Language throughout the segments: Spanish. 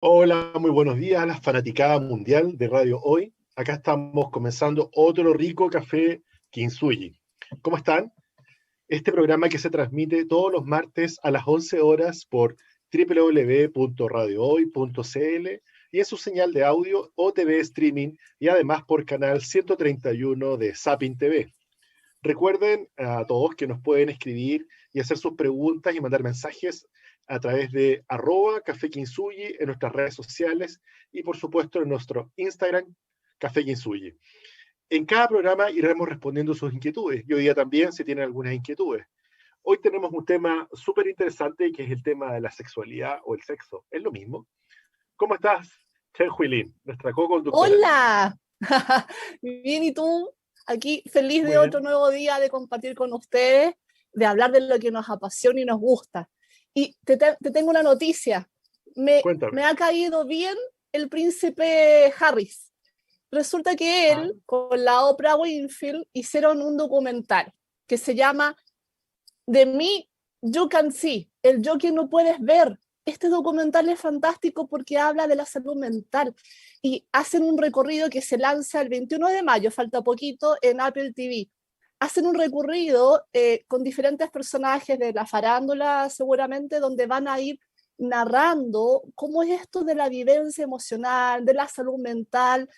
Hola, muy buenos días a la fanaticada mundial de Radio Hoy. Acá estamos comenzando otro rico café Kintsugi. ¿Cómo están? Este programa que se transmite todos los martes a las 11 horas por www.radiohoy.cl y en su señal de audio o TV streaming y además por canal 131 de Sapin TV. Recuerden a todos que nos pueden escribir y hacer sus preguntas y mandar mensajes a través de @Café Kintsugi en nuestras redes sociales y por supuesto en nuestro Instagram, Café Kintsugi. En cada programa iremos respondiendo sus inquietudes y hoy día también si tienen algunas inquietudes. Hoy tenemos un tema súper interesante que es el tema de la sexualidad o el sexo. ¿Es lo mismo? ¿Cómo estás, Chen Huilin, nuestra co-conductora? Hola, bien, ¿y tú? Aquí feliz Muy de otro bien. nuevo día de compartir con ustedes, de hablar de lo que nos apasiona y nos gusta. Y te tengo una noticia, me Cuéntame. ha caído bien el príncipe Harris. Resulta que Ah, él, con la Oprah Winfrey, hicieron un documental que se llama The Me You Can See, el yo que no puedes ver. Este documental es fantástico porque habla de la salud mental y hacen un recorrido que se lanza el 21 de mayo, falta poquito, en Apple TV. Hacen un recorrido con diferentes personajes de la farándula, seguramente, donde van a ir narrando cómo es esto de la vivencia emocional, de la salud mental,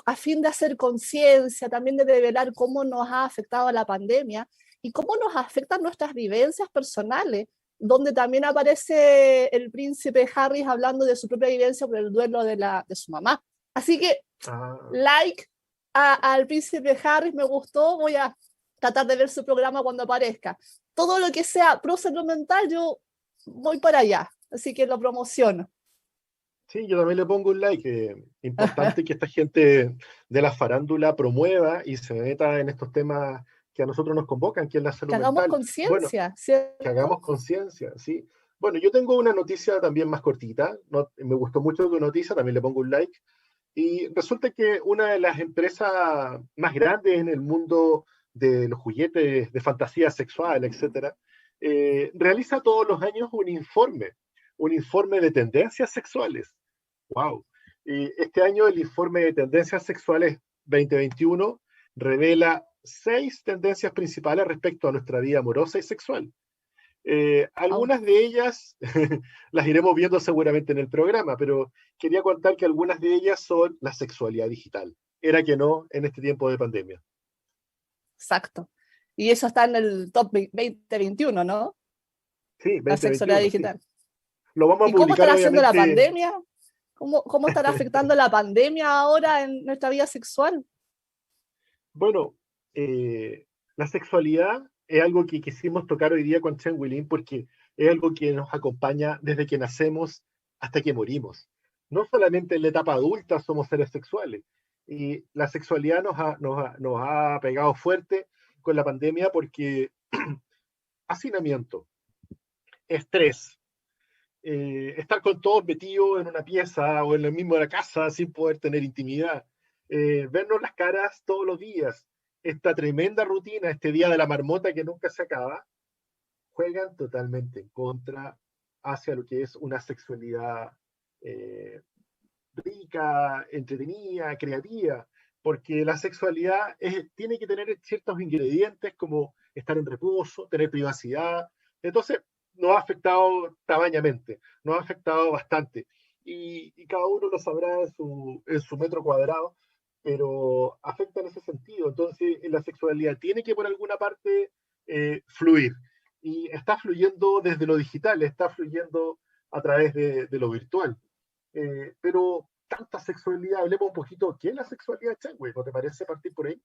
a fin de hacer conciencia, también de develar cómo nos ha afectado la pandemia y cómo nos afectan nuestras vivencias personales, donde también aparece el príncipe Harris hablando de su propia vivencia por el duelo de su mamá. Así que, ah. like al príncipe Harris, me gustó, voy a tratar de ver su programa cuando aparezca. Todo lo que sea pro salud mental, yo voy para allá, así que lo promociono. Sí, yo también le pongo un like. Importante que esta gente de la farándula promueva y se meta en estos temas que a nosotros nos convocan, que es la Que salud hagamos mental. Bueno, conciencia, que hagamos ¿cierto? conciencia, ¿sí? Bueno, yo tengo una noticia también más cortita. No, me gustó mucho tu noticia, también le pongo un like. Y resulta que una de las empresas más grandes en el mundo de los juguetes de fantasía sexual, etcétera, realiza todos los años un informe de tendencias sexuales. Wow. Y este año el informe de tendencias sexuales 2021 revela 6 tendencias principales respecto a nuestra vida amorosa y sexual. Wow. Algunas de ellas las iremos viendo seguramente en el programa, pero quería contar que algunas de ellas son la sexualidad digital. Era que no en este tiempo de pandemia. Exacto. Y eso está en el top 2021, ¿no? Sí, La sexualidad 2021, sí. digital. Lo vamos a ¿Y cómo publicar estará haciendo la obviamente. pandemia? ¿Cómo estará afectando la pandemia ahora en nuestra vida sexual? Bueno, la sexualidad es algo que quisimos tocar hoy día con Chen Willing porque es algo que nos acompaña desde que nacemos hasta que morimos. No solamente en la etapa adulta somos seres sexuales. Y la sexualidad nos ha pegado fuerte con la pandemia porque hacinamiento, estrés, estar con todos metidos en una pieza o en el mismo de la casa sin poder tener intimidad, vernos las caras todos los días, esta tremenda rutina, este día de la marmota que nunca se acaba, juegan totalmente en contra hacia lo que es una sexualidad eh, rica, entretenida, creativa, porque la sexualidad tiene que tener ciertos ingredientes como estar en reposo, tener privacidad. Entonces, nos ha afectado tamañamente, nos ha afectado bastante. Y cada uno lo sabrá en su metro cuadrado, pero afecta en ese sentido. Entonces, la sexualidad tiene que por alguna parte fluir. Y está fluyendo desde lo digital, está fluyendo a través de lo virtual. Pero tanta sexualidad, hablemos un poquito, ¿qué es la sexualidad, Changüe? ¿No te parece partir por ahí?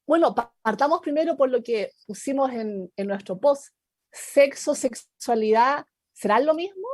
Bueno, partamos primero por lo que pusimos en nuestro post. Sexo, sexualidad, ¿serán lo mismo?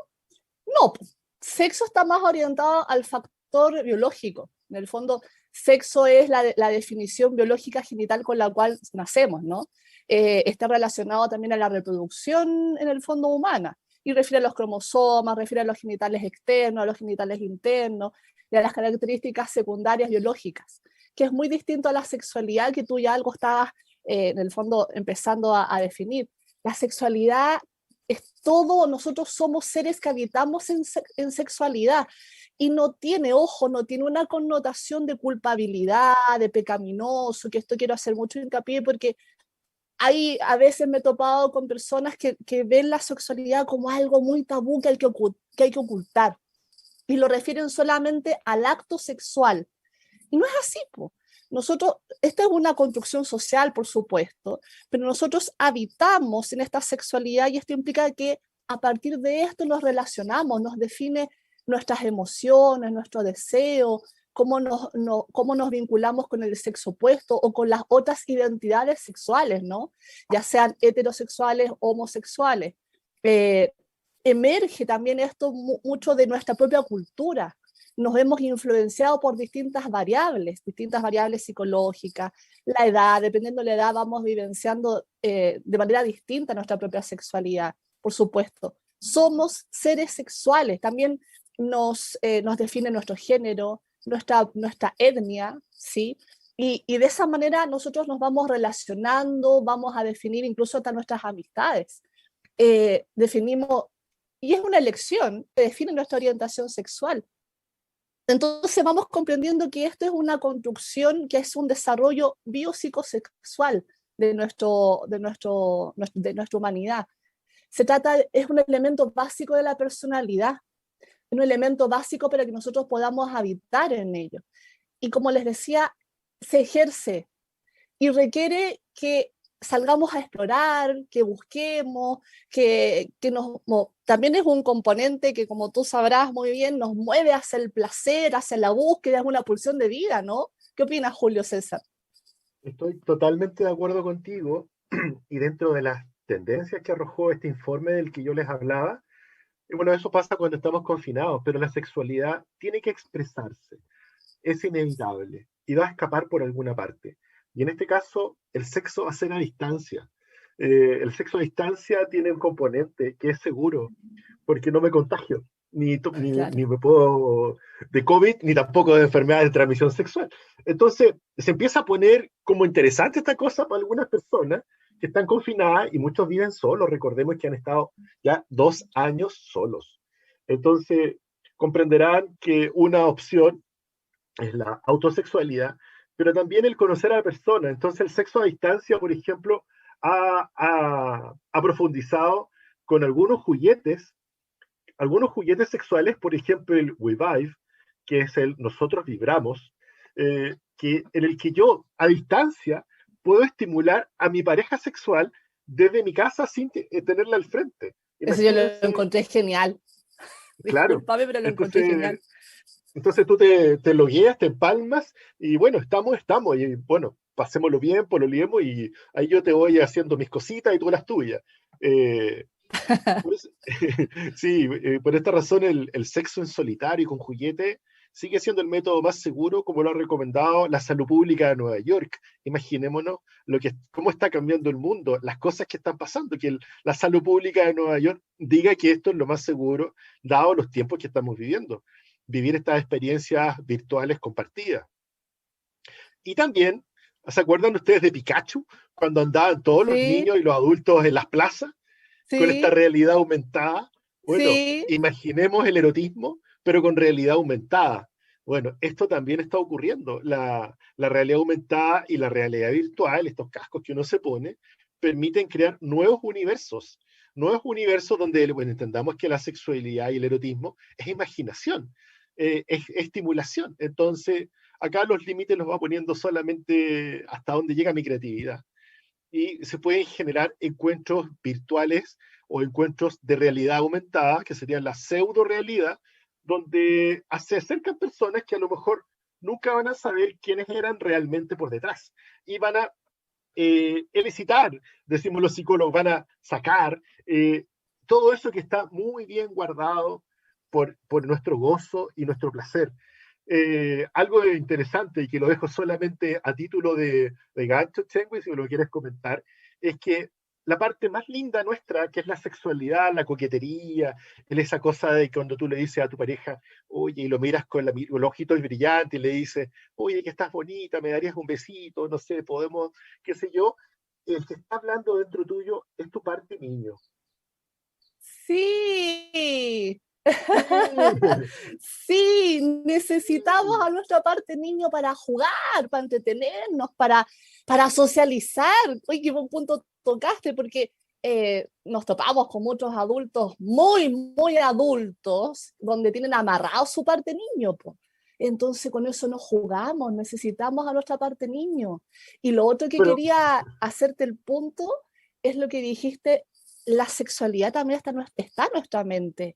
No, pues, sexo está más orientado al factor biológico. En el fondo, sexo es la definición biológica genital con la cual nacemos, ¿no? Está relacionado también a la reproducción en el fondo humana y refiere a los cromosomas, refiere a los genitales externos, a los genitales internos y a las características secundarias biológicas, que es muy distinto a la sexualidad que tú ya algo estabas en el fondo empezando a definir. La sexualidad es todo, nosotros somos seres que habitamos en sexualidad y no tiene, ojo, no tiene una connotación de culpabilidad, de pecaminoso, que esto quiero hacer mucho hincapié porque hay, a veces me he topado con personas que ven la sexualidad como algo muy tabú que hay que ocultar y lo refieren solamente al acto sexual. Y no es así, po. Nosotros, esta es una construcción social, por supuesto, pero nosotros habitamos en esta sexualidad y esto implica que a partir de esto nos relacionamos, nos define nuestras emociones, nuestro deseo, cómo nos vinculamos con el sexo opuesto o con las otras identidades sexuales, ¿no? Ya sean heterosexuales, homosexuales. Eh, Emerge también esto mucho de nuestra propia cultura. Nos vemos influenciados por distintas variables psicológicas, la edad, dependiendo de la edad vamos vivenciando de manera distinta nuestra propia sexualidad, por supuesto. Somos seres sexuales, también nos define nuestro género, nuestra etnia, ¿sí? Y de esa manera nosotros nos vamos relacionando, vamos a definir incluso hasta nuestras amistades. Definimos, y es una elección que define nuestra orientación sexual. Entonces vamos comprendiendo que esto es una construcción, que es un desarrollo biopsicosexual de nuestra humanidad. Es un elemento básico de la personalidad, un elemento básico para que nosotros podamos habitar en ello. Y como les decía, se ejerce y requiere que salgamos a explorar, que busquemos, también es un componente que, como tú sabrás muy bien, nos mueve hacia el placer, hacia la búsqueda, es una pulsión de vida, ¿no? ¿Qué opinas, Julio César? Estoy totalmente de acuerdo contigo y dentro de las tendencias que arrojó este informe del que yo les hablaba, y bueno, eso pasa cuando estamos confinados, pero la sexualidad tiene que expresarse, es inevitable y va a escapar por alguna parte. Y en este caso, el sexo va a ser a distancia. El sexo a distancia tiene un componente que es seguro, porque no me contagio, Claro. ni me puedo de COVID, ni tampoco de enfermedades de transmisión sexual. Entonces, se empieza a poner como interesante esta cosa para algunas personas que están confinadas y muchos viven solos. Recordemos que han estado ya 2 años solos. Entonces, comprenderán que una opción es la autosexualidad, pero también el conocer a la persona. Entonces, el sexo a distancia, por ejemplo, ha profundizado con algunos juguetes sexuales, por ejemplo, el We Vibe, que es el nosotros vibramos, en el que yo, a distancia, puedo estimular a mi pareja sexual desde mi casa sin tenerla al frente. Eso yo lo Imagínense, encontré genial. claro. Disculpame, pero lo encontré Entonces, genial. entonces tú te logueas, te empalmas y bueno, estamos. Y bueno, pasémoslo bien, pololeemos y ahí yo te voy haciendo mis cositas y tú las tuyas. Eh, por eso- sí, por esta razón el sexo en solitario y con juguete sigue siendo el método más seguro, como lo ha recomendado la salud pública de Nueva York. Imaginémonos cómo está cambiando el mundo, las cosas que están pasando, que la salud pública de Nueva York diga que esto es lo más seguro, dado los tiempos que estamos viviendo. Vivir estas experiencias virtuales compartidas. Y también, ¿se acuerdan ustedes de Pikachu? Cuando andaban todos los Sí, niños y los adultos en las plazas con esta sí, realidad aumentada. Bueno, sí. imaginemos el erotismo, pero con realidad aumentada. Bueno, esto también está ocurriendo. La realidad aumentada y la realidad virtual, estos cascos que uno se pone, permiten crear nuevos universos donde, bueno, entendamos que la sexualidad y el erotismo es imaginación, es estimulación. Entonces, acá los límites los va poniendo solamente hasta donde llega mi creatividad y se pueden generar encuentros virtuales o encuentros de realidad aumentada, que serían la pseudo realidad, donde se acercan personas que a lo mejor nunca van a saber quiénes eran realmente por detrás y van a elicitar, decimos los psicólogos, van a sacar todo eso que está muy bien guardado por nuestro gozo y nuestro placer. Algo interesante y que lo dejo solamente a título de gancho, Chengui, si lo quieres comentar, es que la parte más linda nuestra, que es la sexualidad, la coquetería, es esa cosa de cuando tú le dices a tu pareja, oye, y lo miras con los ojitos brillantes y le dices, oye, que estás bonita, me darías un besito, no sé, podemos, qué sé yo, el que está hablando dentro tuyo es tu parte niño. Sí, Sí. sí, necesitamos a nuestra parte niño para jugar, para entretenernos, para socializar. Oye, qué buen punto tocaste, porque nos topamos con muchos adultos muy, muy adultos, donde tienen amarrado su parte niño, po. Entonces con eso no jugamos, necesitamos a nuestra parte niño. Y lo otro que Pero, quería hacerte el punto es lo que dijiste, la sexualidad también está en nuestra mente.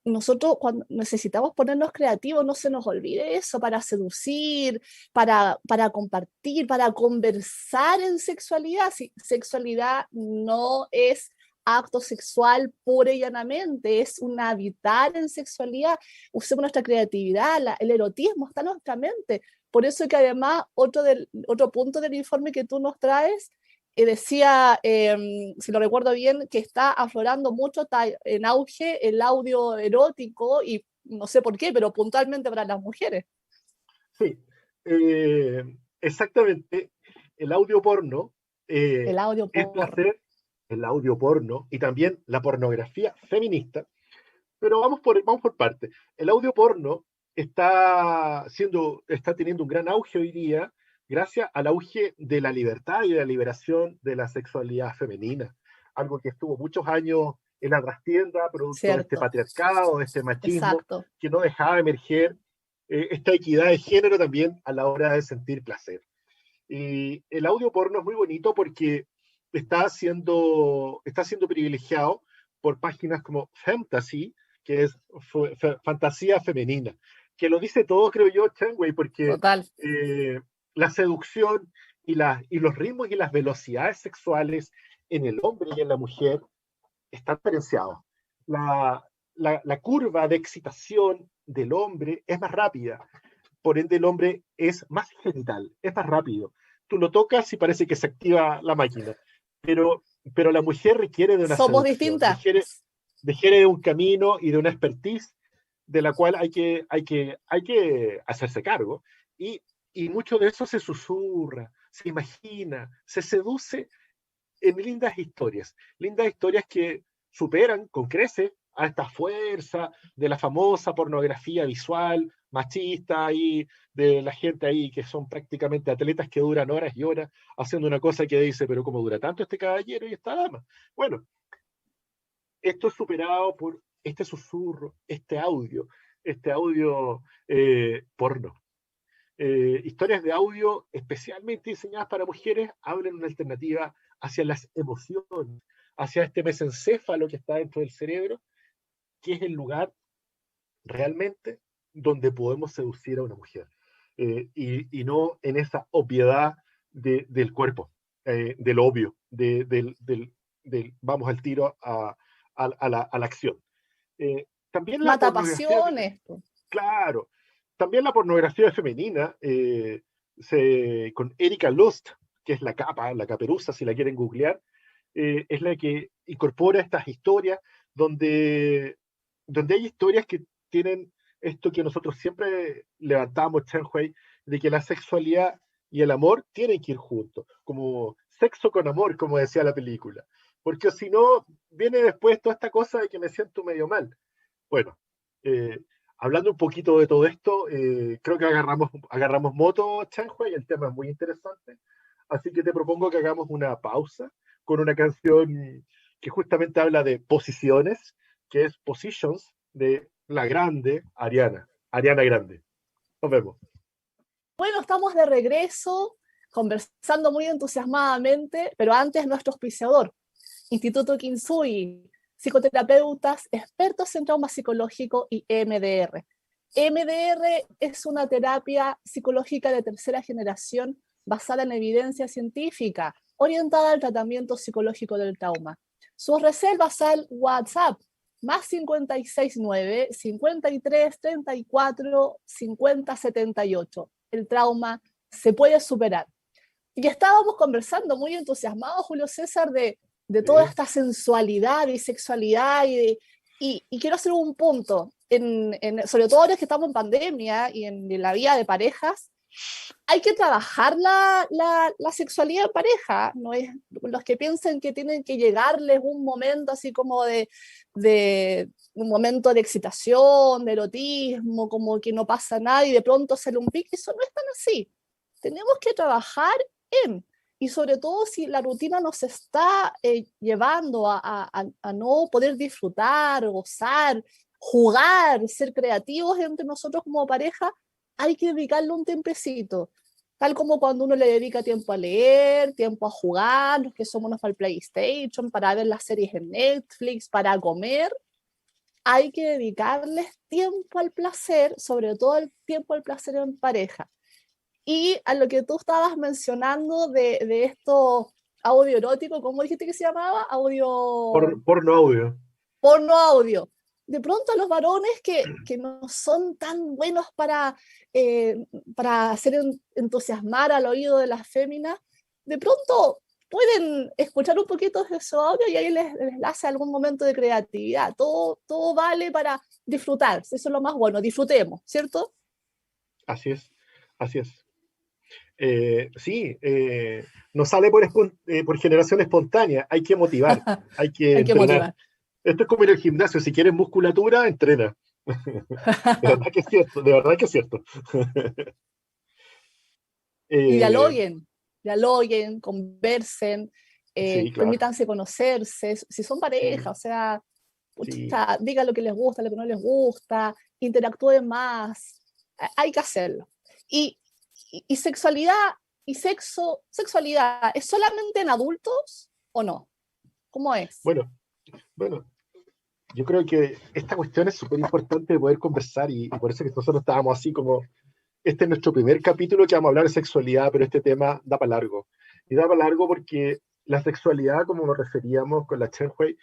Nosotros cuando necesitamos ponernos creativos, no se nos olvide eso, para seducir, para compartir, para conversar en sexualidad. Si, sexualidad no es acto sexual pura y llanamente, es un habitar en sexualidad. Usemos nuestra creatividad, el erotismo está en nuestra mente. Por eso que además otro punto del informe que tú nos traes decía, si lo recuerdo bien, que está aflorando mucho, está en auge el audio erótico y no sé por qué, pero puntualmente para las mujeres. sí, exactamente. El audio porno El audio es por... placer, el audio porno y también la pornografía feminista. Pero vamos por partes. El audio porno está teniendo un gran auge hoy día gracias al auge de la libertad y de la liberación de la sexualidad femenina. Algo que estuvo muchos años en la trastienda, producto de este Cierto, patriarcado, de este machismo, exacto. que no dejaba emerger esta equidad de género también a la hora de sentir placer. Y el audio porno es muy bonito porque está siendo privilegiado por páginas como Fantasy, que es fantasía femenina, que lo dice todo, creo yo, Chanway, porque Total. eh, la seducción y los ritmos y las velocidades sexuales en el hombre y en la mujer están diferenciados. La curva de excitación del hombre es más rápida, por ende el hombre es más genital, es más rápido. Tú lo tocas y parece que se activa la máquina, pero, pero la mujer requiere de una Somos seducción, distintas. requiere de un camino y de una expertise de la cual hay que hacerse cargo. Y, y mucho de eso se susurra, se imagina, se seduce en lindas historias que superan con creces a esta fuerza de la famosa pornografía visual, machista y de la gente ahí que son prácticamente atletas que duran horas y horas haciendo una cosa que dice, pero ¿cómo dura tanto este caballero y esta dama? Bueno, esto es superado por este susurro, este audio porno. Historias de audio especialmente diseñadas para mujeres hablan una alternativa hacia las emociones, hacia este mesencéfalo que está dentro del cerebro, que es el lugar realmente donde podemos seducir a una mujer. Y no en esa obviedad del cuerpo, del obvio, vamos al tiro a la acción. También la Mata pornografía, pasiones. claro, también la pornografía femenina, con Erika Lust, que es la caperuza, si la quieren googlear, es la que incorpora estas historias donde hay historias que tienen esto que nosotros siempre levantamos, Chen-Hui, de que la sexualidad y el amor tienen que ir juntos, como sexo con amor, como decía la película. Porque si no, viene después toda esta cosa de que me siento medio mal. Bueno, eh, hablando un poquito de todo esto, creo que agarramos moto, Chanhua, y el tema es muy interesante. Así que te propongo que hagamos una pausa con una canción que justamente habla de posiciones, que es Positions, de la grande Ariana Grande. Nos vemos. Bueno, estamos de regreso, conversando muy entusiasmadamente, pero antes nuestro auspiciador, Instituto Kinsui, psicoterapeutas, expertos en trauma psicológico y MDR. MDR es una terapia psicológica de tercera generación basada en evidencia científica, orientada al tratamiento psicológico del trauma. Sus reservas al WhatsApp, más 569 53 34 50 78. El trauma se puede superar. Y estábamos conversando muy entusiasmados, Julio César, de toda Sí, esta sensualidad y sexualidad y quiero hacer un punto, sobre todo ahora que estamos en pandemia y en la vida de parejas, hay que trabajar la sexualidad en pareja, no es los que piensan que tienen que llegarles un momento así como de un momento de excitación, de erotismo, como que no pasa nada y de pronto sale un pic, eso no es tan así. Tenemos que trabajar en, y sobre todo si la rutina nos está llevando a no poder disfrutar, gozar, jugar, ser creativos entre nosotros como pareja, hay que dedicarle un tiempecito. Tal como cuando uno le dedica tiempo a leer, tiempo a jugar, los que somos para el PlayStation, para ver las series en Netflix, para comer, hay que dedicarles tiempo al placer, sobre todo el tiempo al placer en pareja. Y a lo que tú estabas mencionando de esto audio erótico, ¿cómo dijiste que se llamaba? Audio Porno audio. porno audio. De pronto los varones que no son tan buenos para hacer entusiasmar al oído de las féminas, de pronto pueden escuchar un poquito de su audio y ahí les hace algún momento de creatividad. Todo vale para disfrutar, eso es lo más bueno, disfrutemos, ¿cierto? Así es, así es. Sí, no sale por generación espontánea, hay que motivar, hay que Hay que entrenar. motivar. Esto es como ir al gimnasio, si quieres musculatura, entrena. De verdad que es cierto, de verdad que es cierto. Y Eh, dialoguen, conversen, sí, claro, permítanse conocerse, si son pareja, sí, o sea, sí, pucha, digan lo que les gusta, lo que no les gusta, interactúen más, hay que hacerlo. Y, y sexualidad y sexualidad, ¿es solamente en adultos o no? ¿Cómo es? bueno, bueno, yo creo que esta cuestión es súper importante de poder conversar y por eso que nosotros estábamos así como, este es nuestro primer capítulo que vamos a hablar de sexualidad, pero este tema da para largo. Y da para largo porque la sexualidad, como nos referíamos con la Chen Hui,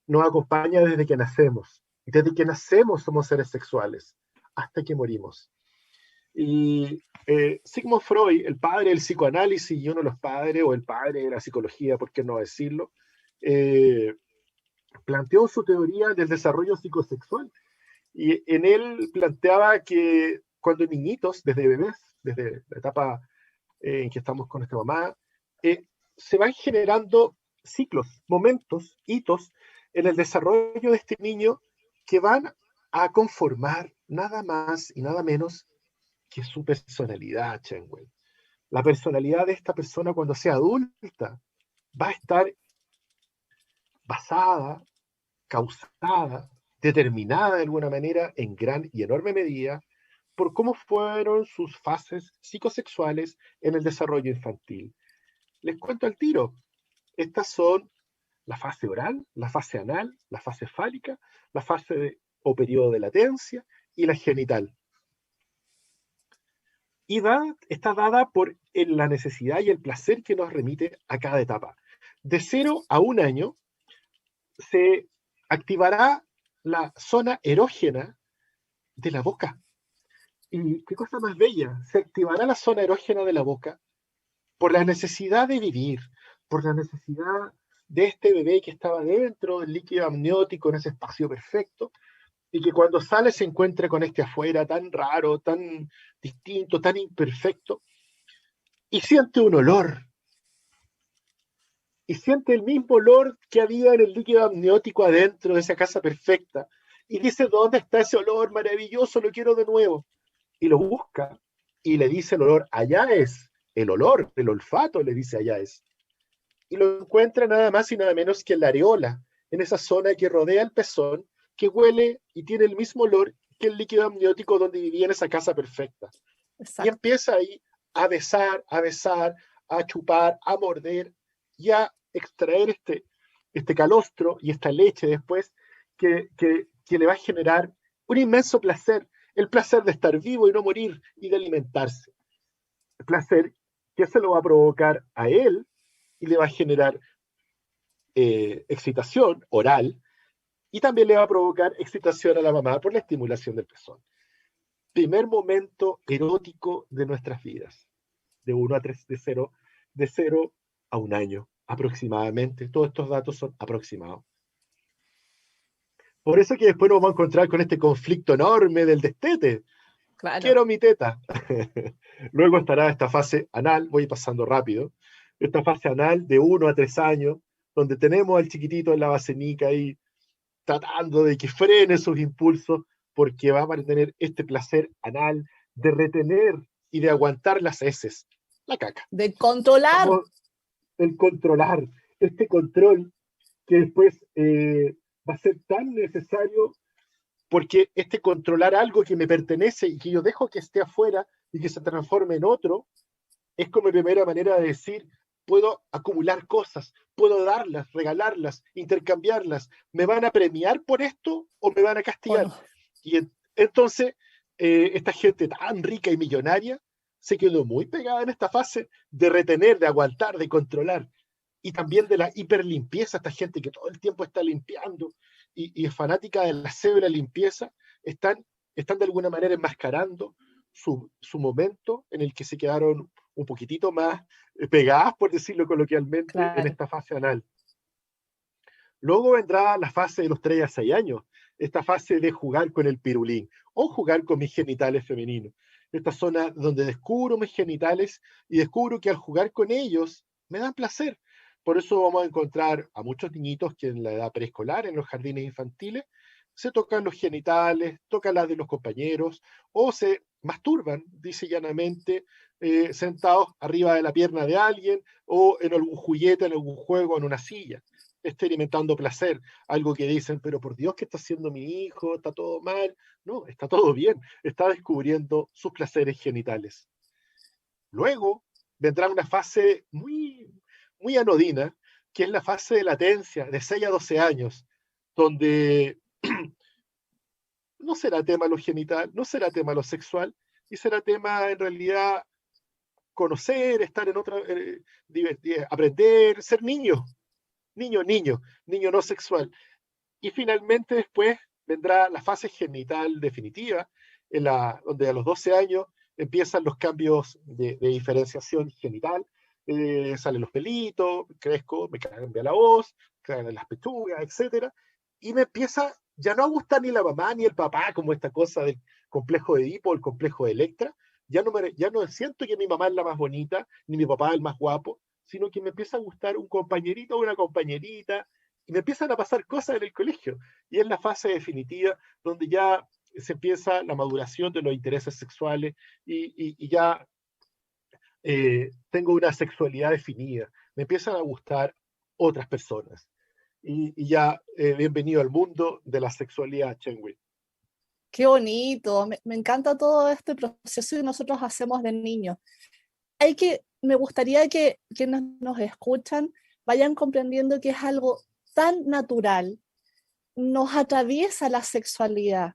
nos acompaña desde que nacemos. Desde que nacemos somos seres sexuales, hasta que morimos. Y Sigmund Freud, el padre del psicoanálisis y uno de los padres, o el padre de la psicología, por qué no decirlo, eh, planteó su teoría del desarrollo psicosexual. Y en él planteaba que cuando niñitos, desde bebés, desde la etapa en que estamos con nuestra mamá, se van generando ciclos, momentos, hitos en el desarrollo de este niño que van a conformar nada más y nada menos que su personalidad, Chenwell. La personalidad de esta persona cuando sea adulta va a estar basada, causada, determinada de alguna manera en gran y enorme medida por cómo fueron sus fases psicosexuales en el desarrollo infantil. Les cuento al tiro. Estas son la fase oral, la fase anal, la fase fálica, la o periodo de latencia y la genital. Y está dada por la necesidad y el placer que nos remite a cada etapa. De 0 a 1 año se activará la zona erógena de la boca. Y qué cosa más bella, se activará la zona erógena de la boca por la necesidad de vivir, por la necesidad de este bebé que estaba dentro del líquido amniótico en ese espacio perfecto, y que cuando sale se encuentra con este afuera tan raro, tan distinto, tan imperfecto, y siente un olor, y siente el mismo olor que había en el líquido amniótico adentro de esa casa perfecta, y dice, ¿dónde está ese olor maravilloso? Lo quiero de nuevo. Y lo busca, y le dice el olor, allá es, el olor, el olfato le dice allá es. Y lo encuentra nada más y nada menos que en la areola, en esa zona que rodea el pezón, que huele y tiene el mismo olor que el líquido amniótico donde vivía en esa casa perfecta. Y Exacto. empieza ahí a besar, a chupar, a morder y a extraer este calostro y esta leche después que le va a generar un inmenso placer, el placer de estar vivo y no morir y de alimentarse. El placer que se lo va a provocar a él y le va a generar excitación oral y también le va a provocar excitación a la mamá por la estimulación del pezón. Primer momento erótico de nuestras vidas, de 1 a 3, de 0 a 1 año aproximadamente. Todos estos datos son aproximados. Por eso que después nos vamos a encontrar con este conflicto enorme del destete. Claro. quiero mi teta. Luego estará esta fase anal, voy pasando rápido, esta fase anal de 1 a 3 años, donde tenemos al chiquitito en la basenica ahí tratando de que frene sus impulsos, porque va a tener este placer anal de retener y de aguantar las heces, la caca. De controlar. Vamos, el controlar, este control que después va a ser tan necesario, porque este controlar algo que me pertenece y que yo dejo que esté afuera y que se transforme en otro, es como mi primera manera de decir, puedo acumular cosas, puedo darlas, regalarlas, intercambiarlas. ¿Me van a premiar por esto o me van a ¿O castigar? no? Y entonces, esta gente tan rica y millonaria se quedó muy pegada en esta fase de retener, de aguantar, de controlar. Y también de la hiperlimpieza, esta gente que todo el tiempo está limpiando y es fanática de la cédula limpieza, están de alguna manera enmascarando su momento en el que se quedaron un poquitito más pegadas, por decirlo coloquialmente, en Claro. esta fase anal. Luego vendrá la fase de los 3 a 6 años, esta fase de jugar con el pirulín o jugar con mis genitales femeninos. Esta zona donde descubro mis genitales y descubro que al jugar con ellos me dan placer. Por eso vamos a encontrar a muchos niñitos que en la edad preescolar, en los jardines infantiles, se tocan los genitales, tocan las de los compañeros o se masturban, dice llanamente, sentados arriba de la pierna de alguien o en algún juguete, en algún juego, en una silla, experimentando placer, algo que dicen, pero por Dios, ¿qué está haciendo mi hijo? ¿Está todo mal? No, está todo bien, está descubriendo sus placeres genitales. Luego vendrá una fase muy anodina, que es la fase de latencia, de 6 a 12 años, donde no será tema lo genital, no será tema lo sexual, y será tema en realidad conocer, estar en otra, aprender, ser niño, niño no sexual. Y finalmente después vendrá la fase genital definitiva, donde a los 12 años empiezan los cambios de diferenciación genital, salen los pelitos, crezco, me cambia la voz, cambian las pechugas, etcétera, y me empieza ya no a gustar ni la mamá ni el papá, como esta cosa del complejo de Edipo, el complejo de Electra. Ya no siento que mi mamá es la más bonita, ni mi papá es el más guapo, sino que me empieza a gustar un compañerito o una compañerita, y me empiezan a pasar cosas en el colegio. Y es la fase definitiva donde ya se empieza la maduración de los intereses sexuales y ya tengo una sexualidad definida. Me empiezan a gustar otras personas. Y ya, bienvenido al mundo de la sexualidad, Chen-Wei. Qué bonito. Me encanta todo este proceso que nosotros hacemos de niños. Me gustaría que quienes nos escuchan vayan comprendiendo que es algo tan natural, nos atraviesa la sexualidad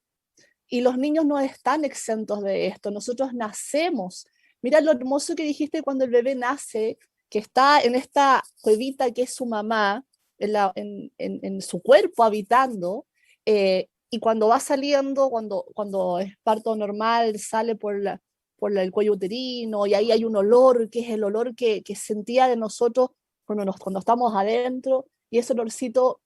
y los niños no están exentos de esto. Nosotros nacemos. Mira lo hermoso que dijiste cuando el bebé nace, que está en esta cuevita que es su mamá, en su cuerpo habitando, y cuando va saliendo, cuando es parto normal, sale el cuello uterino, y ahí hay un olor, que es el olor que sentía de nosotros cuando estamos adentro, y ese olorcito,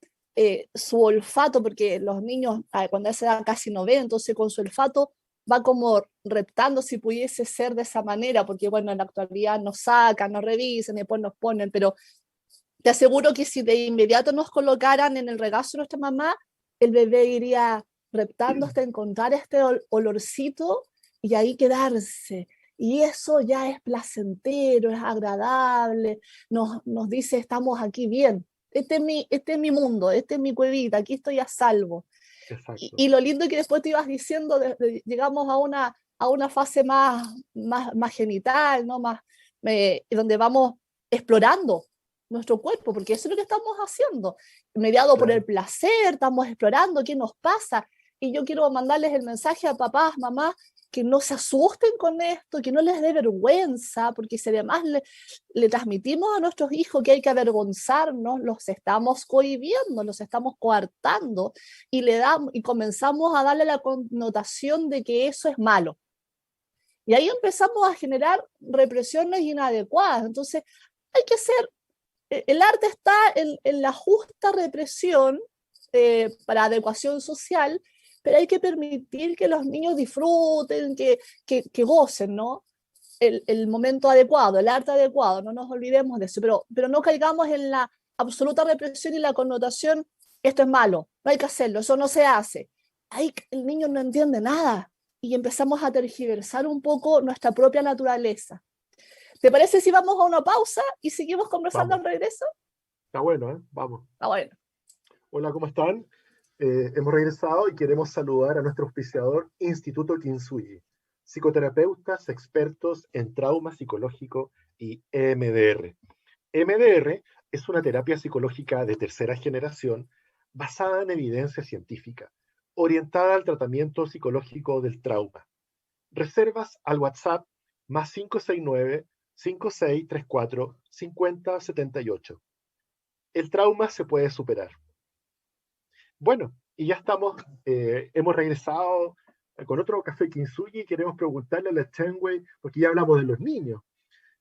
su olfato, porque los niños cuando a esa edad casi no ven, entonces con su olfato va como reptando si pudiese ser de esa manera, porque bueno, en la actualidad nos sacan, nos revisan y después nos ponen, pero te aseguro que si de inmediato nos colocaran en el regazo de nuestra mamá, el bebé iría reptando hasta encontrar este olorcito y ahí quedarse. Y eso ya es placentero, es agradable, nos dice estamos aquí bien. Este es mi mundo, este es mi cuevita, aquí estoy a salvo. Exacto. Y lo lindo que después te ibas diciendo, llegamos a una fase más genital, ¿no? Donde vamos explorando nuestro cuerpo, porque eso es lo que estamos haciendo. Mediado por el Claro. placer, estamos explorando qué nos pasa. Y yo quiero mandarles el mensaje a papás, mamás, que no se asusten con esto, que no les dé vergüenza, porque si además le transmitimos a nuestros hijos que hay que avergonzarnos, los estamos cohibiendo, los estamos coartando y comenzamos a darle la connotación de que eso es malo. Y ahí empezamos a generar represiones inadecuadas. Entonces, hay que ser, el arte está en la justa represión para adecuación social, pero hay que permitir que los niños disfruten, que gocen, ¿no? El momento adecuado, el arte adecuado, no nos olvidemos de eso, pero no caigamos en la absoluta represión y la connotación, esto es malo, no hay que hacerlo, eso no se hace. Ahí el niño no entiende nada y empezamos a tergiversar un poco nuestra propia naturaleza. ¿Te parece si vamos a una pausa y seguimos conversando Vamos, al regreso? está bueno, ¿eh? Vamos. Ah, bueno. Hola, ¿cómo están? Hemos regresado y queremos saludar a nuestro auspiciador Instituto Kintsugi, psicoterapeutas expertos en trauma psicológico y EMDR. EMDR es una terapia psicológica de tercera generación basada en evidencia científica, orientada al tratamiento psicológico del trauma. Reservas al WhatsApp más 569-5634-5078. El trauma se puede superar. Bueno, y ya estamos, hemos regresado con otro Café Kintsugi y queremos preguntarle a la Chenwei, porque ya hablamos de los niños,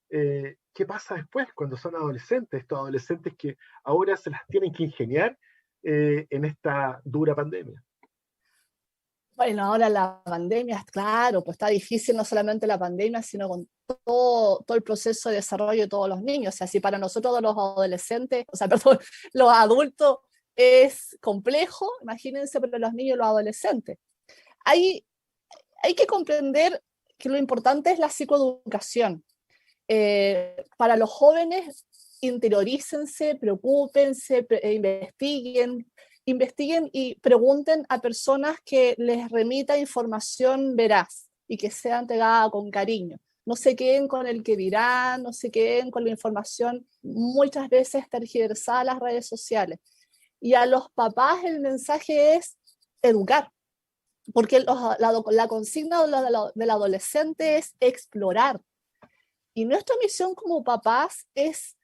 ¿qué pasa después cuando son adolescentes? Estos adolescentes que ahora se las tienen que ingeniar en esta dura pandemia. Bueno, ahora la pandemia, claro, pues está difícil no solamente la pandemia, sino con todo el proceso de desarrollo de todos los niños. O sea, si para nosotros los adolescentes, o sea, perdón, los adultos es complejo, imagínense para los niños y los adolescentes. Hay que comprender que lo importante es la psicoeducación. Para los jóvenes, interiorícense, preocúpense, investiguen y pregunten a personas que les remita información veraz y que sea entregada con cariño. No se queden con el que dirán, no se queden con la información muchas veces tergiversada en las redes sociales. Y a los papás el mensaje es educar, porque la consigna del adolescente es explorar. Y nuestra misión como papás es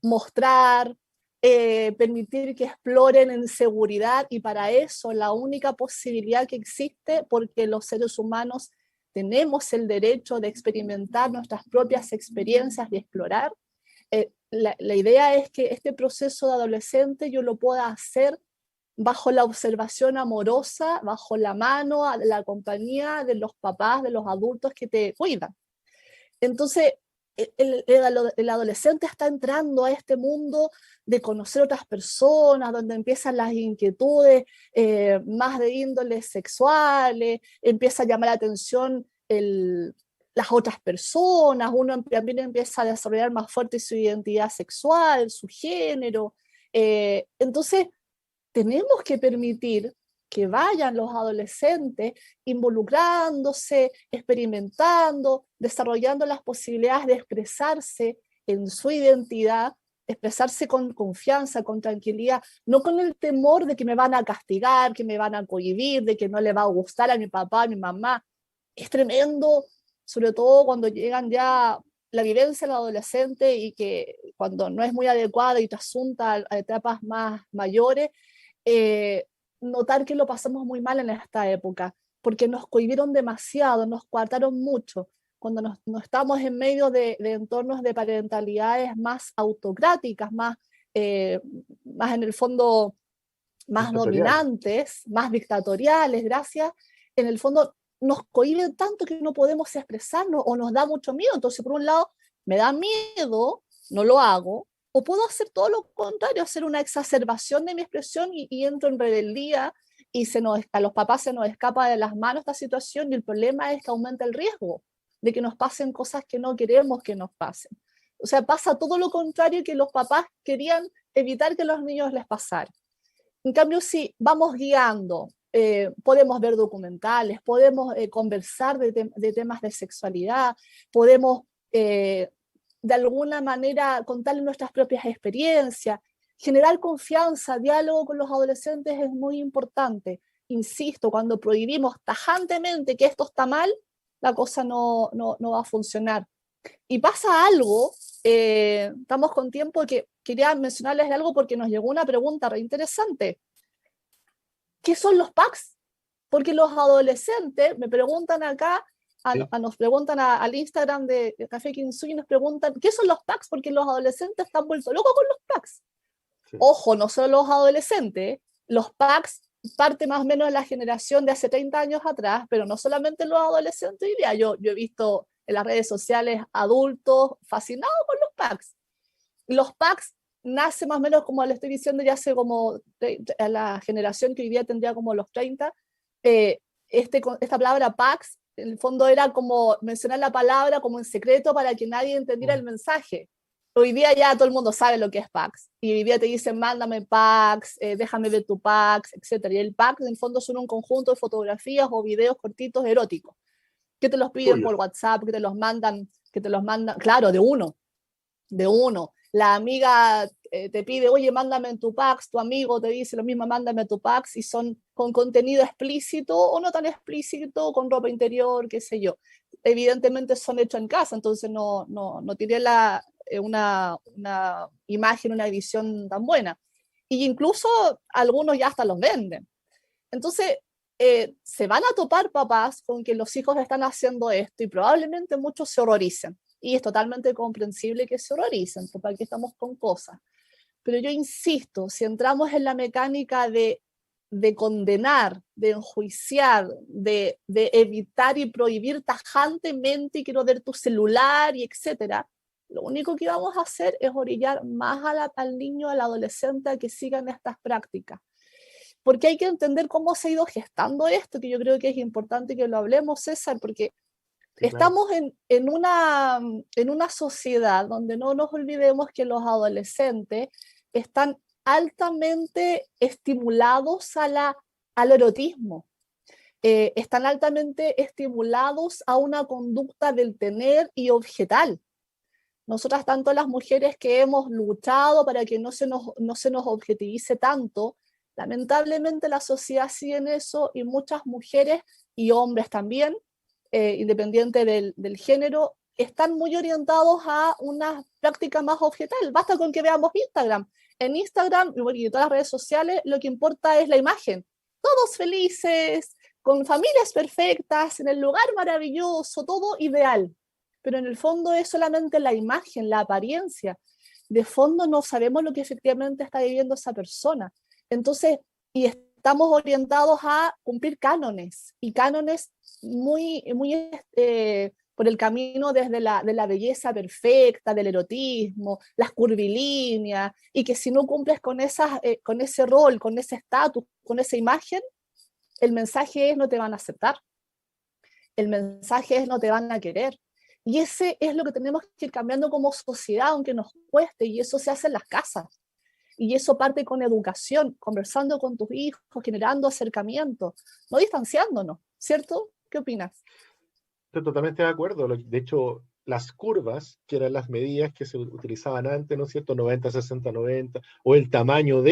mostrar, permitir que exploren en seguridad, y para eso la única posibilidad que existe, porque los seres humanos tenemos el derecho de experimentar nuestras propias experiencias y explorar, la idea es que este proceso de adolescente yo lo pueda hacer bajo la observación amorosa, bajo la mano, la compañía de los papás, de los adultos que te cuidan. Entonces, el adolescente está entrando a este mundo de conocer otras personas, donde empiezan las inquietudes más de índoles sexuales, empieza a llamar la atención las otras personas, uno también empieza a desarrollar más fuerte su identidad sexual, su género. Entonces, tenemos que permitir que vayan los adolescentes involucrándose, experimentando, desarrollando las posibilidades de expresarse en su identidad, expresarse con confianza, con tranquilidad, no con el temor de que me van a castigar, que me van a cohibir, de que no le va a gustar a mi papá, a mi mamá. Es tremendo, sobre todo cuando llegan ya la vivencia del adolescente y que cuando no es muy adecuada y te asunta a etapas más mayores, notar que lo pasamos muy mal en esta época, porque nos cohibieron demasiado, nos coartaron mucho, cuando no estamos en medio de entornos de parentalidades más autocráticas, más en el fondo, más dominantes, más dictatoriales, gracias, en el fondo nos cohiben tanto que no podemos expresarnos o nos da mucho miedo. Entonces, por un lado, me da miedo, no lo hago, o puedo hacer todo lo contrario, hacer una exacerbación de mi expresión y entro en rebeldía y a los papás se nos escapa de las manos esta situación, y el problema es que aumenta el riesgo de que nos pasen cosas que no queremos que nos pasen. O sea, pasa todo lo contrario que los papás querían evitar que a los niños les pasara. En cambio, si vamos guiando, podemos ver documentales, podemos conversar de temas de sexualidad, podemos de alguna manera contarles nuestras propias experiencias, generar confianza, diálogo con los adolescentes es muy importante. Insisto, cuando prohibimos tajantemente que esto está mal, la cosa no va a funcionar. Y pasa algo, estamos con tiempo, que quería mencionarles algo porque nos llegó una pregunta re interesante. ¿Qué son los packs? Porque los adolescentes me preguntan acá, nos preguntan al Instagram de Café Kintsugi, nos preguntan, ¿qué son los packs? Porque los adolescentes están vueltos locos con los packs. Sí. Ojo, no solo los adolescentes, los packs parte más o menos de la generación de hace 30 años atrás, pero no solamente los adolescentes, diría yo he visto en las redes sociales adultos fascinados con los packs. Los packs nacen más o menos, como le estoy diciendo, ya hace como a la generación que hoy día tendría como los 30, esta palabra packs, en el fondo era como mencionar la palabra como en secreto para que nadie entendiera el mensaje. Hoy día ya todo el mundo sabe lo que es packs, y hoy día te dicen mándame packs, déjame ver tu packs, etc. Y el pack en el fondo son un conjunto de fotografías o videos cortitos eróticos, que te los piden por WhatsApp, que te los mandan, claro, de uno. La amiga te pide, oye, mándame en tu packs, tu amigo te dice lo mismo, mándame tu packs, y son con contenido explícito o no tan explícito, con ropa interior, qué sé yo. Evidentemente son hechos en casa, entonces no tiene una imagen, una edición tan buena. Y incluso algunos ya hasta los venden. Entonces, se van a topar papás con que los hijos están haciendo esto, y probablemente muchos se horroricen. Y es totalmente comprensible que se horroricen, porque aquí estamos con cosas. Pero yo insisto, si entramos en la mecánica de condenar, de enjuiciar, de evitar y prohibir tajantemente, y quiero ver tu celular y etcétera, lo único que vamos a hacer es orillar más al niño, al adolescente, a que sigan estas prácticas. Porque hay que entender cómo se ha ido gestando esto, que yo creo que es importante que lo hablemos, César, porque sí, estamos claro, en una sociedad donde no nos olvidemos que los adolescentes están altamente estimulados al erotismo, están altamente estimulados a una conducta del tener y objetal. Nosotras, tanto las mujeres que hemos luchado para que no se nos objetivice tanto, lamentablemente la sociedad sigue en eso, y muchas mujeres y hombres también, independiente del género, están muy orientados a una práctica más objetal. Basta con que veamos Instagram. En Instagram y en todas las redes sociales lo que importa es la imagen. Todos felices, con familias perfectas, en el lugar maravilloso, todo ideal. Pero en el fondo es solamente la imagen, la apariencia. De fondo no sabemos lo que efectivamente está viviendo esa persona. Entonces, y estamos orientados a cumplir cánones, y cánones muy por el camino desde de la belleza perfecta, del erotismo, las curvilíneas, y que si no cumples con ese rol, con ese estatus, con esa imagen, el mensaje es no te van a aceptar, el mensaje es no te van a querer. Y ese es lo que tenemos que ir cambiando como sociedad, aunque nos cueste, y eso se hace en las casas. Y eso parte con educación, conversando con tus hijos, generando acercamiento, no distanciándonos, ¿cierto? ¿Qué opinas? Estoy totalmente de acuerdo. De hecho, las curvas, que eran las medidas que se utilizaban antes, ¿no es cierto? 90, 60, 90, o el tamaño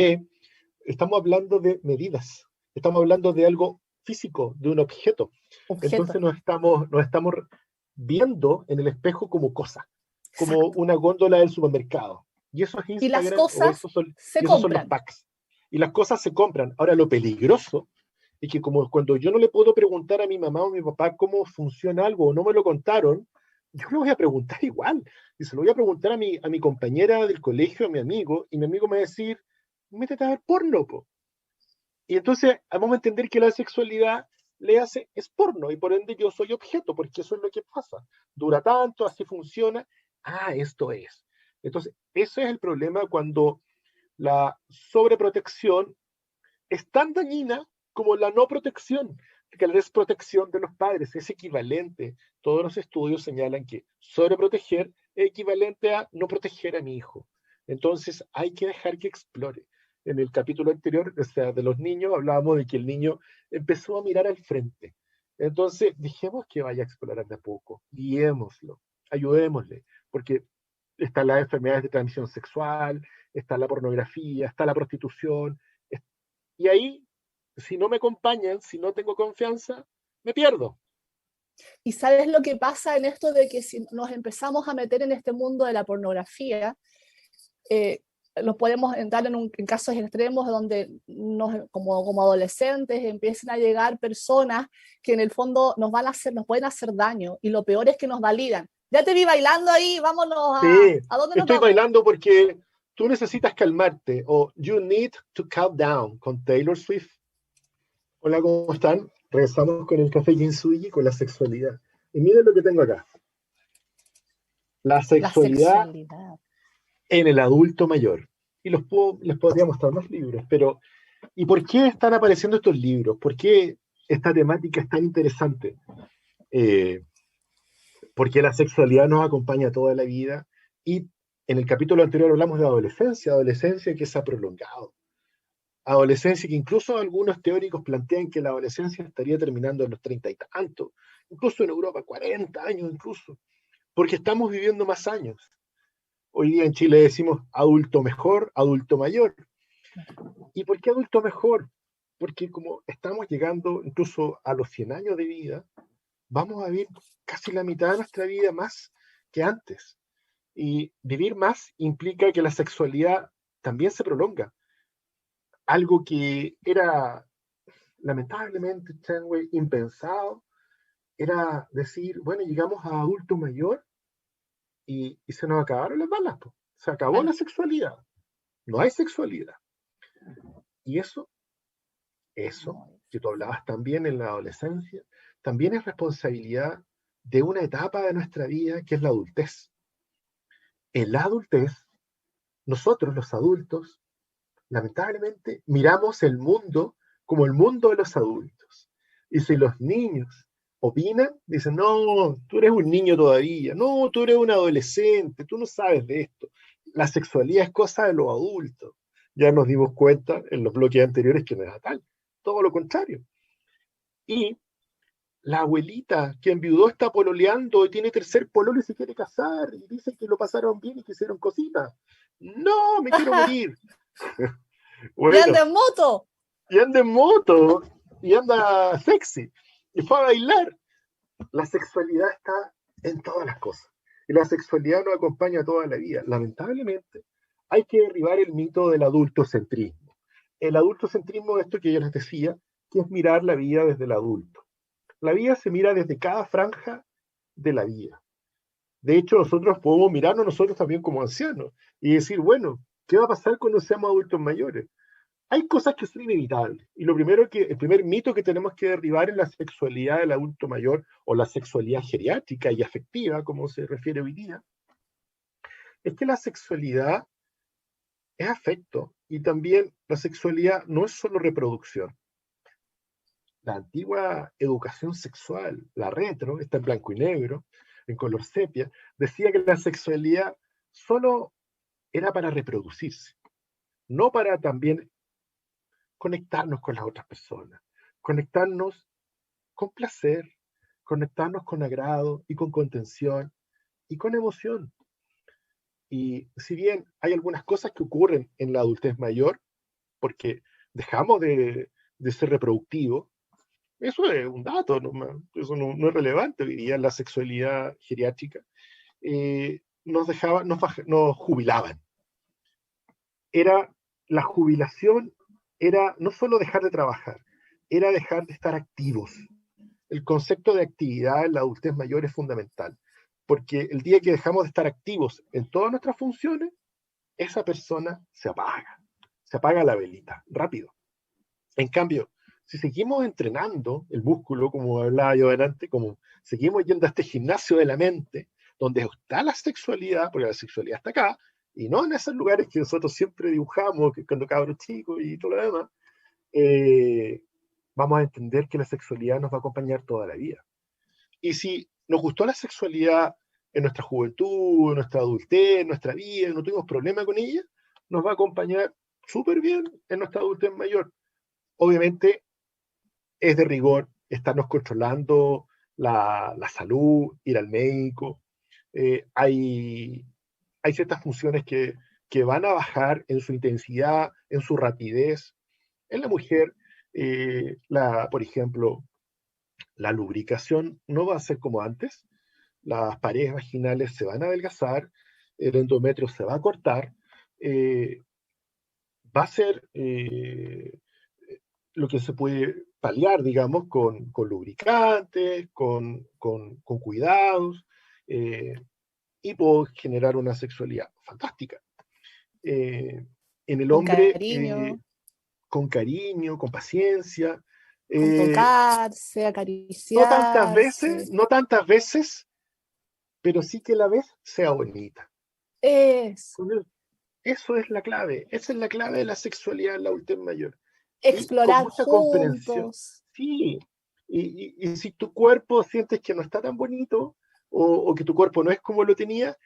estamos hablando de medidas, estamos hablando de algo físico, de un objeto. Entonces nos estamos viendo en el espejo como cosa, como exacto, una góndola del supermercado. Y eso es Instagram, y las cosas esos son los packs. Y las cosas se compran. Ahora, lo peligroso es que como cuando yo no le puedo preguntar a mi mamá o a mi papá cómo funciona algo, o no me lo contaron, yo lo voy a preguntar igual. Y se lo voy a preguntar a mi compañera del colegio, a mi amigo, y mi amigo me va a decir, métete a ver porno, po. Y entonces vamos a entender que la sexualidad es porno, y por ende yo soy objeto, porque eso es lo que pasa. Dura tanto, así funciona. Esto es. Entonces, ese es el problema cuando la sobreprotección es tan dañina como la no protección, que la desprotección de los padres es equivalente. Todos los estudios señalan que sobreproteger es equivalente a no proteger a mi hijo. Entonces, hay que dejar que explore. En el capítulo anterior, o sea, de los niños, hablábamos de que el niño empezó a mirar al frente. Entonces, dejemos que vaya a explorar de a poco, guiémoslo, ayudémosle, porque están las enfermedades de transmisión sexual, está la pornografía, está la prostitución, y ahí, si no me acompañan, si no tengo confianza, me pierdo. ¿Y sabes lo que pasa en esto de que si nos empezamos a meter en este mundo de la pornografía, nos podemos entrar en casos extremos donde como adolescentes empiecen a llegar personas que en el fondo nos pueden hacer daño, y lo peor es que nos validan. Ya te vi bailando ahí, vámonos ¿a dónde nos estoy vamos? Bailando porque tú necesitas calmarte, o You Need to Calm Down con Taylor Swift. Hola, ¿cómo están? Regresamos con el café Kintsugi, con la sexualidad. Y miren lo que tengo acá. La La sexualidad sexualidad. en el adulto mayor. Y les podría mostrar más libros, pero ¿y por qué están apareciendo estos libros? ¿Por qué esta temática es tan interesante? Eh, Porque la sexualidad nos acompaña toda la vida y en el capítulo anterior hablamos de adolescencia que se ha prolongado. Adolescencia que incluso algunos teóricos plantean que la adolescencia estaría terminando en los 30 y tantos, incluso en Europa 40 años incluso, porque estamos viviendo más años. Hoy día en Chile decimos adulto mejor, adulto mayor. ¿Y por qué adulto mejor? Porque como estamos llegando incluso a los 100 años de vida, vamos a vivir casi la mitad de nuestra vida más que antes. Y vivir más implica que la sexualidad también se prolonga. Algo que era lamentablemente, Stanway, impensado, era decir, bueno, llegamos a adulto mayor y se nos acabaron las balas, po. Se acabó Claro. la sexualidad. No hay sexualidad. Y eso, que tú hablabas también en la adolescencia, también es responsabilidad de una etapa de nuestra vida que es la adultez. En la adultez, nosotros los adultos, lamentablemente, miramos el mundo como el mundo de los adultos. Y si los niños opinan, dicen, no, tú eres un niño todavía, no, tú eres un adolescente, tú no sabes de esto. La sexualidad es cosa de los adultos. Ya nos dimos cuenta en los bloques anteriores que no era tal, todo lo contrario. Y la abuelita que enviudó está pololeando y tiene tercer pololo y se quiere casar y dice que lo pasaron bien y que hicieron cositas. No, me quiero morir. ¡Y anda Bueno, en moto! y anda en moto y anda sexy y fue a bailar. La sexualidad está en todas las cosas y la sexualidad nos acompaña toda la vida. Lamentablemente, hay que derribar el mito del adultocentrismo. El adultocentrismo es esto que yo les decía, que es mirar la vida desde el adulto. La vida se mira desde cada franja de la vida. De hecho, nosotros podemos mirarnos nosotros también como ancianos y decir, bueno, ¿qué va a pasar cuando seamos adultos mayores? Hay cosas que son inevitables. Y lo primero que, el primer mito que tenemos que derribar es la sexualidad del adulto mayor o la sexualidad geriátrica y afectiva, como se refiere hoy día, es que la sexualidad es afecto y también la sexualidad no es solo reproducción. La antigua educación sexual, la retro, está en blanco y negro, en color sepia, decía que la sexualidad solo era para reproducirse, no para también conectarnos con las otras personas, conectarnos con placer, conectarnos con agrado y con contención y con emoción. Y si bien hay algunas cosas que ocurren en la adultez mayor, porque dejamos de ser reproductivos, eso es un dato, eso no es relevante hoy día en la sexualidad geriátrica, nos jubilaban. Era la jubilación, era no solo dejar de trabajar, era dejar de estar activos. El concepto de actividad en la adultez mayor es fundamental, porque el día que dejamos de estar activos en todas nuestras funciones, esa persona se apaga la velita, rápido. En cambio, si seguimos entrenando el músculo, como hablaba yo delante, como seguimos yendo a este gimnasio de la mente, donde está la sexualidad, porque la sexualidad está acá, y no en esos lugares que nosotros siempre dibujamos, que cuando cabros chicos y todo lo demás, eh, vamos a entender que la sexualidad nos va a acompañar toda la vida. Y si nos gustó la sexualidad en nuestra juventud, en nuestra adultez, en nuestra vida, y no tuvimos problema con ella, nos va a acompañar súper bien en nuestra adultez mayor. Obviamente es de rigor estarnos controlando la salud, ir al médico. Hay ciertas funciones que van a bajar en su intensidad, en su rapidez. En la mujer, por ejemplo, la lubricación no va a ser como antes, las paredes vaginales se van a adelgazar, el endometrio se va a cortar, eh, va a ser lo que se puede paliar, digamos, con lubricantes, con cuidados, eh, y puedo generar una sexualidad fantástica. Eh, en el Con hombre, cariño. con cariño, con paciencia, con tocarse, acariciarse. No tantas veces, pero sí que la vez sea bonita. Eso. Eso es la clave, esa es la clave de la sexualidad en la adultez mayor. ¿Sí? Con Explorar mucha comprensión. juntos. Sí, y si tu cuerpo sientes que no está tan bonito o que tu cuerpo no es como lo tenía,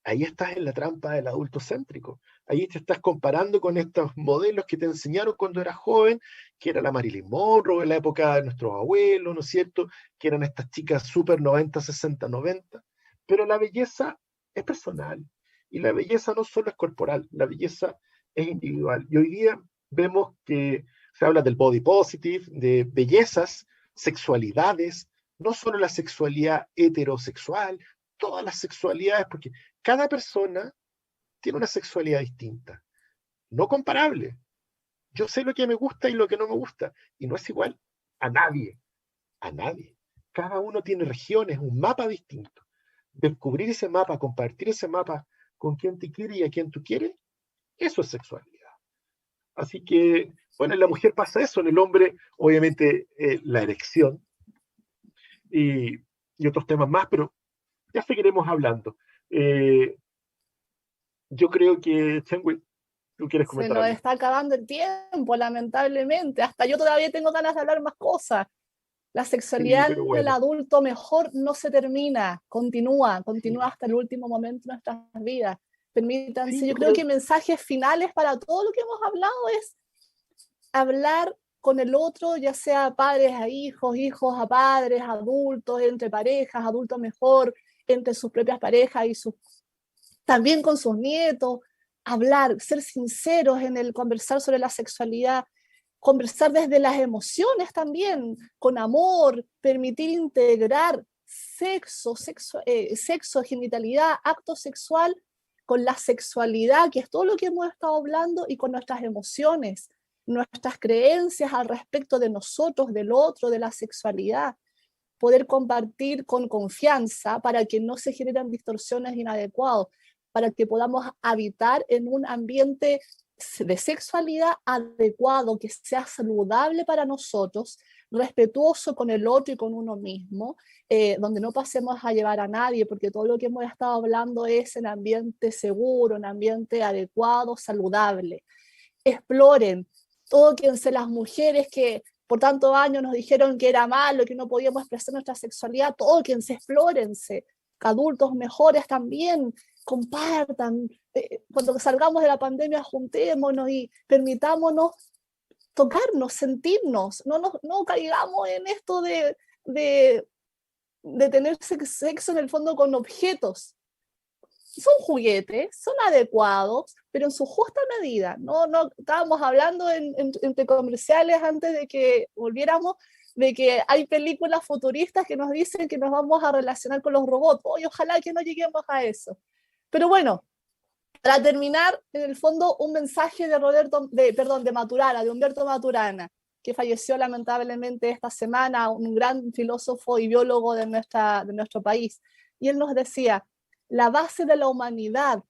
ahí estás en la trampa del adulto céntrico. Ahí te estás comparando con estos modelos que te enseñaron cuando eras joven, que era la Marilyn Monroe en la época de nuestros abuelos, ¿no es cierto? Que eran estas chicas súper 90, 60, 90. Pero la belleza es personal. Y la belleza no solo es corporal, la belleza es individual. Y hoy día vemos que se habla del body positive, de bellezas, sexualidades, no solo la sexualidad heterosexual, todas las sexualidades, porque cada persona tiene una sexualidad distinta, no comparable. Yo sé lo que me gusta y lo que no me gusta, y no es igual a nadie, a nadie. Cada uno tiene regiones, un mapa distinto. Descubrir ese mapa, compartir ese mapa con quien te quiere y a quien tú quieres, eso es sexualidad. Así que, bueno, en la mujer pasa eso, en el hombre, obviamente, la erección y otros temas más, pero ya seguiremos hablando. Yo creo que, Chengui, tú quieres Se comentar nos algo. está acabando el tiempo, lamentablemente. Hasta yo todavía tengo ganas de hablar más cosas. La Sí, sexualidad pero del bueno, adulto mejor no se termina, continúa sí, hasta el último momento de nuestras vidas. Permítanse, sí, yo yo creo creo, que mensajes finales para todo lo que hemos hablado es hablar con el otro, ya sea padres a hijos, hijos a padres, adultos, entre parejas, adultos mejor, entre sus propias parejas y también con sus nietos, hablar, ser sinceros en el conversar sobre la sexualidad, conversar desde las emociones también, con amor, permitir integrar sexo, genitalidad, acto sexual con la sexualidad, que es todo lo que hemos estado hablando, y con nuestras emociones, nuestras creencias al respecto de nosotros, del otro, de la sexualidad. Poder compartir con confianza para que no se generen distorsiones inadecuadas, para que podamos habitar en un ambiente de sexualidad adecuado, que sea saludable para nosotros, respetuoso con el otro y con uno mismo, donde no pasemos a llevar a nadie, porque todo lo que hemos estado hablando es en ambiente seguro, en ambiente adecuado, saludable. Exploren, tóquense las mujeres que por tantos años nos dijeron que era malo, que no podíamos expresar nuestra sexualidad, tóquense, explórense. Adultos mejores también, compartan. Cuando salgamos de la pandemia, juntémonos y permitámonos tocarnos, sentirnos. No caigamos en esto de, de tener sexo en el fondo con objetos. Son juguetes, son adecuados, pero en su justa medida. No estábamos hablando entre comerciales antes de que volviéramos, de que hay películas futuristas que nos dicen que nos vamos a relacionar con los robots. Oye, ojalá que no lleguemos a eso. Pero bueno, para terminar, en el fondo, un mensaje de Maturana, de Humberto Maturana, que falleció lamentablemente esta semana, un gran filósofo y biólogo de nuestro país. Y él nos decía: la base de la humanidad,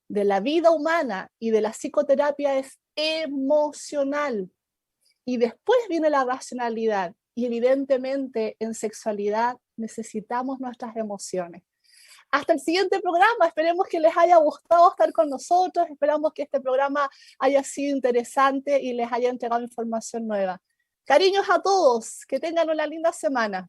de la vida humana y de la psicoterapia es emocional. Y después viene la racionalidad. Y evidentemente en sexualidad necesitamos nuestras emociones. Hasta el siguiente programa, esperemos que les haya gustado estar con nosotros, esperamos que este programa haya sido interesante y les haya entregado información nueva. Cariños a todos, que tengan una linda semana.